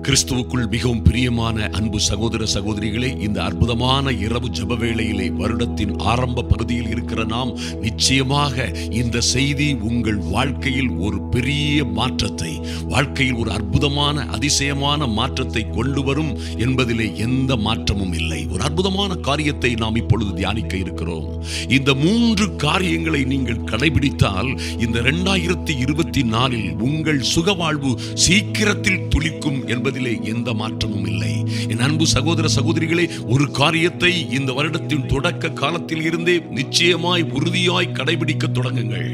கிறிஸ்துவுக்குள் மிகவும் பிரியமான அன்பு சகோதர சகோதரிகளே, இந்த அற்புதமான இரவு ஜெப வேளையிலே வருடத்தின் ஆரம்ப பகுதியில் இருக்கிற நாம் நிச்சயமாக இந்த செய்தி உங்கள் வாழ்க்கையில் ஒரு பெரிய மாற்றத்தை, வாழ்க்கையில் ஒரு அற்புதமான அதிசயமான மாற்றத்தை கொண்டு வரும் என்பதிலே எந்த மாற்றமும் இல்லை. ஒரு அற்புதமான காரியத்தை நாம் இப்பொழுது தியானிக்க இருக்கிறோம். இந்த 3 காரியங்களை நீங்கள் கடைபிடித்தால் இந்த 2024 உங்கள் சுகவாழ்வு சீக்கிரத்தில் துளிக்கும் என்பதிலே எந்த மாற்றமும் இல்லை. என் அன்பு சகோதர சகோதரிகளே, ஒரு காரியத்தை இந்த வருடத்தின் தொடக்க காலத்தில் இருந்தே நிச்சயமாய் உறுதியாய் கடைபிடிக்க தொடங்குங்கள்.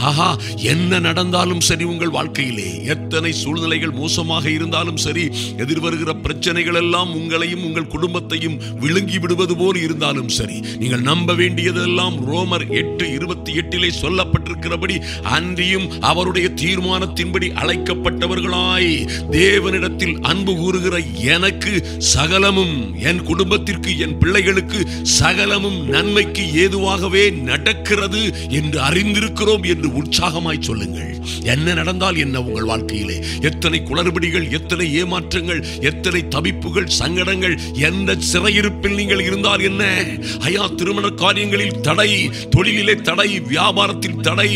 ஆஹா, என்ன நடந்தாலும் சரி, உங்கள் வாழ்க்கையிலே எத்தனை சூழ்நிலைகள் மோசமாக இருந்தாலும் சரி, எதிர்வருகிற பிரச்சனைகள் எல்லாம் உங்களையும் உங்கள் குடும்பத்தையும் விழுங்கி விடுவது போல் இருந்தாலும் சரி, நீங்கள் நம்ப வேண்டியதெல்லாம் ரோமர் 8:28 சொல்லப்பட்டிருக்கிறபடி அன்றியும் அவருடைய தீர்மானத்தின்படி அழைக்கப்பட்டவர்களாய் தேவனிடத்தில் அன்பு கூறுகிற எனக்கு சகலமும், என் குடும்பத்திற்கு, என் பிள்ளைகளுக்கு சகலமும் நன்மைக்கு ஏதுவாகவே நடக்கிறது என்று அறிந்திருக்கிறோம் என்று உற்சாகமாய் சொல்லுங்கள். என்ன நடந்தால் என்ன, உங்கள் வாழ்க்கையிலே எத்தனை குளறுபடிகள், எத்தனை ஏமாற்றங்கள், எத்தனை தவிப்புகள், சங்கடங்கள், எந்த சிறையிருப்பில் நீங்கள் இருந்தால் என்ன, ஐயா, திருமண காரியங்களில் தடை, தொழிலிலே தடை, வியாபாரத்தில் தடை,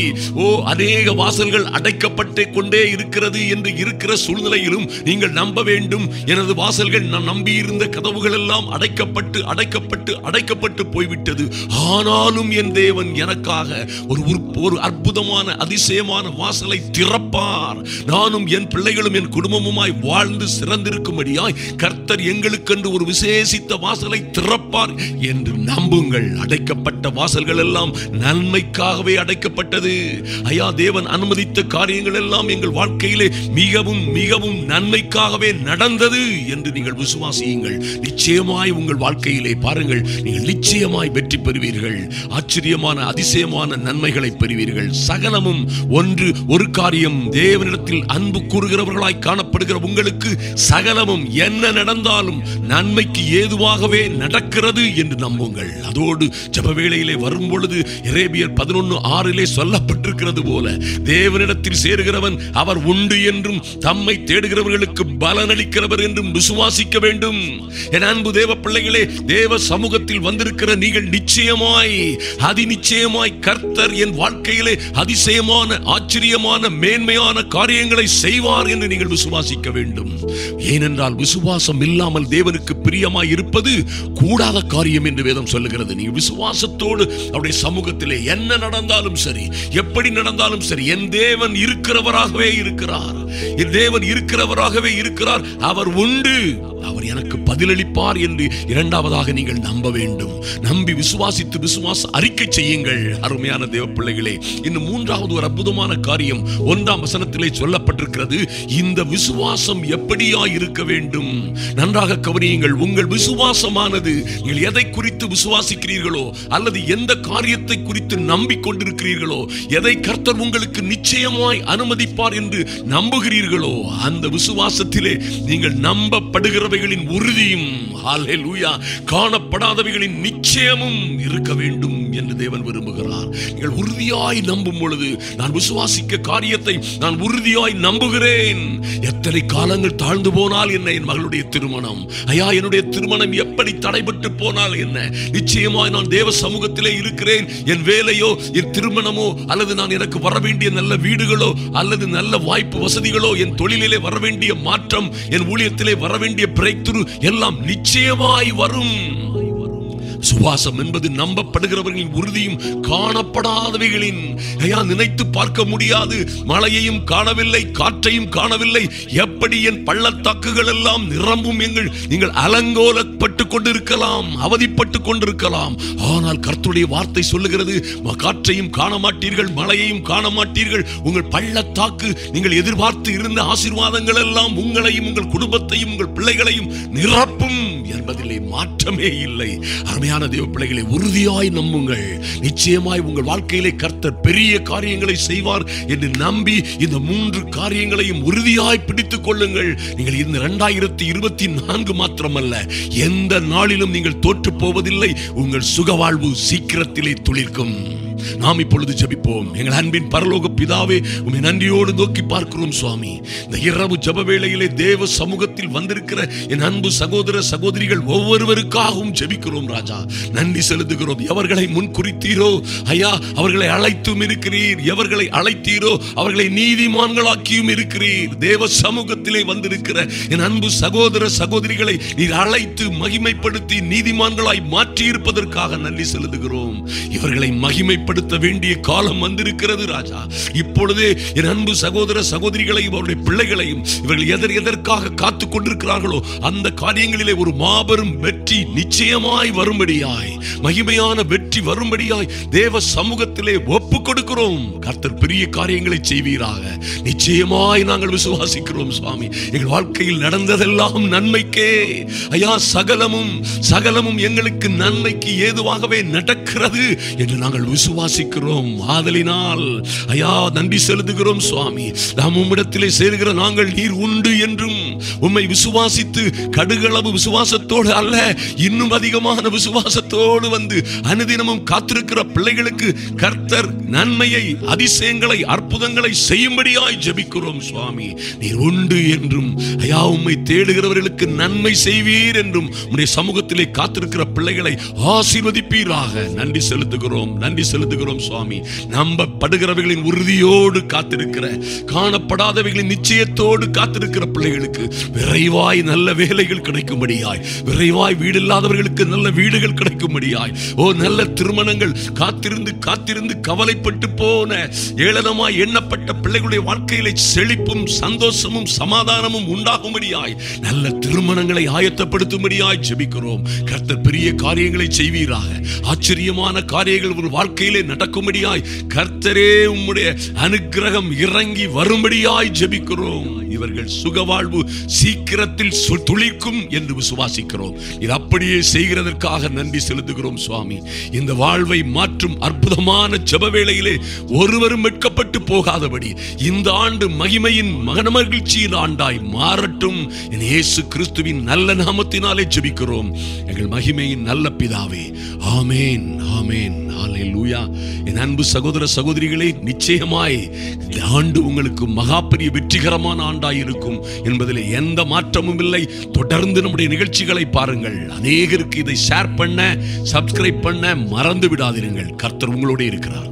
அநேக வாசல்கள் அடைக்கப்பட்டே கொண்டே இருக்கிறது என்று இருக்கிற சூழ்நிலையிலும் நீங்கள் நம்ப வேண்டும், எனது வாசல்கள், நான் நம்பியிருந்த கதவுகள் எல்லாம் அடைக்கப்பட்டு அடைக்கப்பட்டு அடைக்கப்பட்டு போய்விட்டது. ஆனாலும் என் தேவன் எனக்காக ஒரு அற்புதமான அதிசயமான வாசலை திறப்பார். நானும் என் பிள்ளைகளும் என் குடும்பமுமாய் வாழ்ந்து சிறந்திருக்கும்படியாய் கர்த்தர் எங்களுக்கென்று ஒரு விசேஷித்த வாசலை திறப்பார் என்று நம்புங்கள். அடைக்கப்பட்ட வாசல்கள் எல்லாம் நன்மைக்காகவே அடைக்கப்பட்டது. ஐயா, தேவன் அனுமதித்த காரியங்கள் எல்லாம் எங்கள் வாழ்க்கையிலே மிகவும் மிகவும் நன்மைக்காகவே நடந்தது என்று நீங்கள் விசுவாசியுங்கள். நிச்சயமாய் உங்கள் வாழ்க்கையிலே பாருங்கள், நீங்கள் நிச்சயமாய் வெற்றி பெறுவீர்கள். ஆச்சரியமான அதிசயமான நன்மைகளை பெறுவீர்கள். சகலமும் ஒரு காரியம், தேவனிடத்தில் அன்பு கூறுகிறவர்களாய் காணப்படுகிற உங்களுக்கு சகலமும் என்ன நடந்தாலும் நன்மைக்கு ஏதுவாகவே நடக்கிறது என்று நம்புங்கள். அதோடு ஜெப வேளையிலே வரும் பொழுது எரேமியர் 11:6 சொல்லப்பட்டிருக்கிறது போல, தேவனிடத்தில் சேருகிறவன் அவர் உண்டு என்றும் தம்மை தேடுகிறவர்களுக்கு பலனளிக்கிறவர் என்றும் விசுவாசிக்க வேண்டும். என் அன்பு தேவ பிள்ளைகளே, தேவ சமூகத்தில் வந்திருக்கிற நீங்கள் நிச்சயமாய் அதிநிச்சயமாய் கர்த்தர் என் வாழ்க்கையிலே அதிசயமான ஆச்சரியமான மேன்மையான காரியங்களை செய்வார் என்று நீங்கள் விசுவாசிக்க வேண்டும். ஏனென்றால் விசுவாசம் இல்லாமல் தேவனுக்கு பிரியமாய் இருப்பது கூடாத காரியம் என்று வேதம் சொல்லுகிறது. நீங்கள் விசுவாசத்தோடு அவருடைய சமூகத்திலே என்ன நடந்தாலும் சரி, எப்படி நடந்தாலும் சரி, என் தேவன் இருக்கிறவராகவே இருக்கிறார், என் தேவன் இருக்கிறவராகவே இருக்கிறார், அவர் உண்டு, அவர் எனக்கு பதிலளிப்பார் என்று இரண்டாவதாக நீங்கள் நம்ப வேண்டும். நம்பி விசுவாசித்து விசுவாச அறிக்கை செய்யுங்கள். அருமையான தேவ பிள்ளைகளே, இன்னும் 3வது ஒரு அற்புதமான காரியம் 1ஆம் வசனத்திலே சொல்லப்பட்டிருக்கிறது. இந்த விசுவாசம் எப்படியா இருக்க வேண்டும்? நன்றாக கவனியுங்கள். உங்கள் விசுவாசமானது நீங்கள் எதை குறித்து விசுவாசிக்கிறீர்களோ, அல்லது எந்த காரியத்தை குறித்து நம்பிக்கொண்டிருக்கிறீர்களோ, எதை கர்த்தர் உங்களுக்கு நிச்சயமாய் அனுமதிப்பார் என்று நம்புகிறீர்களோ, அந்த விசுவாசத்திலே நீங்கள் நம்பப்படுகிறவைகளின் உறுதியும், ஹல்லேலூயா, காணப்படாதவைகளின் நிச்சயமும் இருக்க வேண்டும் என்று தேவன் விரும்புகிறார். நீங்கள் உறுதியாய் நம்பும் பொழுது, நான் விசுவாசிக்க காரியத்தை நான் உறுதியாய் நம்புகிறேன். எத்தனை காலங்கள் தாழ்ந்து போனால் என்ன, என் மகளுடைய திருமணம், ஐயா, என்னுடைய திருமணம் எப்படி தடைபட்டு போனால் என்ன, நிச்சயமாய் நான் தேவ சமூகத்திலே இருக்கிறேன். என் வேலையோ, என் திருமணமோ, அல்லது நான் எனக்கு வர வேண்டிய நல்ல வீடுகளோ, அல்லது நல்ல வாய்ப்பு வசதிகளோ, என் தொழிலிலே வர வேண்டிய மாற்றம், என் ஊழியத்திலே வர வேண்டிய பிரேக் த்ரூ எல்லாம் நிச்சயமாய் வரும். சுவாசம் என்பது நம்பப்படுகிறவர்களின் உறுதியும் காணப்படாதவைகளின், ஐயா, நினைத்து பார்க்க முடியாது. மழையையும் காணவில்லை, காற்றையும் காணவில்லை, எப்படி என் பள்ளத்தாக்குகள் எல்லாம் நிரம்பும், நீங்கள் அலங்கோலப்பட்டு கொண்டிருக்கலாம், அவதிப்பட்டு கொண்டிருக்கலாம். ஆனால் கர்த்தருடைய வார்த்தை சொல்லுகிறது, காற்றையும் காண மாட்டீர்கள், மழையையும் காண மாட்டீர்கள். உங்கள் பள்ளத்தாக்கு, நீங்கள் எதிர்பார்த்து இருந்த ஆசீர்வாதங்கள் எல்லாம் உங்களையும் உங்கள் குடும்பத்தையும் உங்கள் பிள்ளைகளையும் நிரப்பும் என்பதிலே மாற்றமே இல்லை. அருமையான தேவ பிள்ளைகளை, உறுதியாய் நம்புங்கள். நிச்சயமாய் உங்கள் வாழ்க்கையிலே கர்த்தர் பெரிய காரியங்களை செய்வார் என்று நம்பி இந்த 3 காரியங்களையும் உறுதியாய் பிடித்துக் கொள்ளுங்கள். நீங்கள் இந்த 2024 மாத்திரமல்ல, எந்த நாளிலும் நீங்கள் தோற்று போவதில்லை. உங்கள் சுகவாழ்வு சீக்கிரத்திலே துளிர்க்கும். நாம் இப்பொழுது ஜெபிப்போம். எங்கள் அன்பின் பரலோக பிதாவே, உம்மை நன்றியோடு நோக்கி பார்க்கிறோம் சுவாமி. இந்த இரவு ஜெப வேளையிலே தேவ சமூகத்தில் வந்திருக்கிற என் அன்பு சகோதர சகோதரிகள் ஒவ்வொருவருக்காகவும் ஜெபிக்கிறோம் ராஜா. நன்றி செலுத்துகிறோம். எவர்களை முன் குறித்தீரோ ஐயா, அவர்களை அழைத்தும் இருக்கிறீர். எவர்களை அழைத்தீரோ அவர்களை நீதிமான்களாக்கியும் இருக்கிறீர். தேவ சமூகத்திலே வந்திருக்கிற என் அன்பு சகோதர சகோதரிகளை நீர் அழைத்து மகிமைப்படுத்தி நீதிமான்களாய் மாற்றி இருப்பதற்காக நன்றி செலுத்துகிறோம். இவர்களை மகிமைப்படுத்த வேண்டிய காலம் வந்திருக்கிறது ராஜா. இப்பொழுதே என் அன்பு சகோதர சகோதரிகளையும் அவருடைய பிள்ளைகளையும் இவர்கள் எதற்காக காத்துக் கொண்டிருக்கிறார்களோ அந்த காரியங்களிலே ஒரு மாபெரும் வெற்றி நிச்சயமாய் வரும்படியாய், மகிமையான வெற்றி வரும்படியாய் தேவ சமூகத்திலே ஒப்பு கொடுக்கிறோம். கர்த்தர் பெரிய காரியங்களை செய்வீராக. நிச்சயமாய் நாங்கள் விசுவாசிக்கிறோம் சுவாமி. எங்கள் வாழ்க்கையில் நடந்ததெல்லாம் நன்மைக்கே ஐயா. சகலமும் எங்களுக்கு நன்மைக்கு ஏதுவாகவே நடக்கிறது என்று நாங்கள் விசுவாசிக்கிறோம். ஆதலினால் ஐயா நன்றி செலுத்துகிறோம் சுவாமி. நாம் உம்மிடத்திலே சேருகிற நாங்கள் நீர் உண்டு என்றும் உம்மை விசுவாசித்து கடுகளவு விசுவாசத்தோடு அல்ல, இன்னும் அதிகமான விசுவாசத்தோடு வந்து அனுதினமும் காத்திருக்கிற பிள்ளைகளுக்கு கர்த்தர் நன்மையை, அதிசயங்களை, அற்புதங்களை செய்யும்படியாய் ஜெபிக்கிறோம் சுவாமி. நீர் உண்டு என்றும் ஐயா உம்மை தேடுகிறவர்களுக்கு நன்மை செய்வீர் என்றும் உம்முடைய சமூகத்திலே காத்திருக்கிற பிள்ளைகளை ஆசீர்வதிப்பீராக. நன்றி செலுத்துகிறோம் சுவாமி. நம்பப்படுகிறவர்களின் உறுதியோடு காத்திருக்கிற, காணப்படாதவைகளின் நிச்சயத்தோடு காத்திருக்கிற பிள்ளைகளுக்கு விரைவாய் நல்ல வேலைகள் கிடைக்கும்படியாய், விரைவாய் வீடு இல்லாதவர்களுக்கு நல்ல வீடுகள் கிடைக்கும்படியாய், நல்ல திருமணங்கள் காத்திருந்து கவலைப்பட்டு போன ஏளனமாய் எண்ணப்பட்ட பிள்ளைகளுடைய வாழ்க்கையிலே செழிப்பும் சந்தோஷமும் சமாதானமும் உண்டாகும்படியாய் நல்ல திருமணங்களை ஆயத்தப்படுத்தும்படியாய் ஜெபிக்கிறோம். கர்த்தர் பெரிய காரியங்களை செய்வீராக. ஆச்சரியமான காரியங்கள் ஒரு வாழ்க்கையிலே நடக்கும்படியாய் கர்த்தரே உம்முடைய அனுக்கிரகம் இறங்கி வரும்படியாய் ஜெபிக்கிறோம். இவர்கள் சுகவாழ்வு சீக்கிரத்தில் துளிர்க்கும் என்று விசுவாசிக்கிறோம். இது அப்படியே செய்கிறதற்காக நன்றி செலுத்துகிறோம் சுவாமி. இந்த வாழ்வை மாற்றும் அற்புதமான ஜெப வேளையிலே ஒருவரும் வெட்கப்பட்டு போகாதபடி இந்த ஆண்டு மகிமையின் மகிழ்ச்சியின் ஆண்டாய் மாறட்டும். இயேசு கிறிஸ்துவின் நல்ல நாமத்தினாலே ஜெபிக்கிறோம் எங்கள் மகிமையின் நல்ல பிதாவே. ஆமென், ஆமென், ஹல்லேலூயா. என் அன்பு சகோதர சகோதரிகளே, நிச்சயமாய் இந்த ஆண்டு உங்களுக்கு மகா பெரிய வெற்றிகரமான ஆண்டாய் இருக்கும் என்பதில் எந்த மாற்றமும் இல்லை. தொடர்ந்து நம்முடைய நிகழ்ச்சிகளை பாருங்கள். அநேகருக்கு இதை ஷேர் பண்ண, சப்ஸ்கிரைப் பண்ண மறந்து விடாதீர்கள். கர்த்தர் உங்களோடு இருக்கிறார்.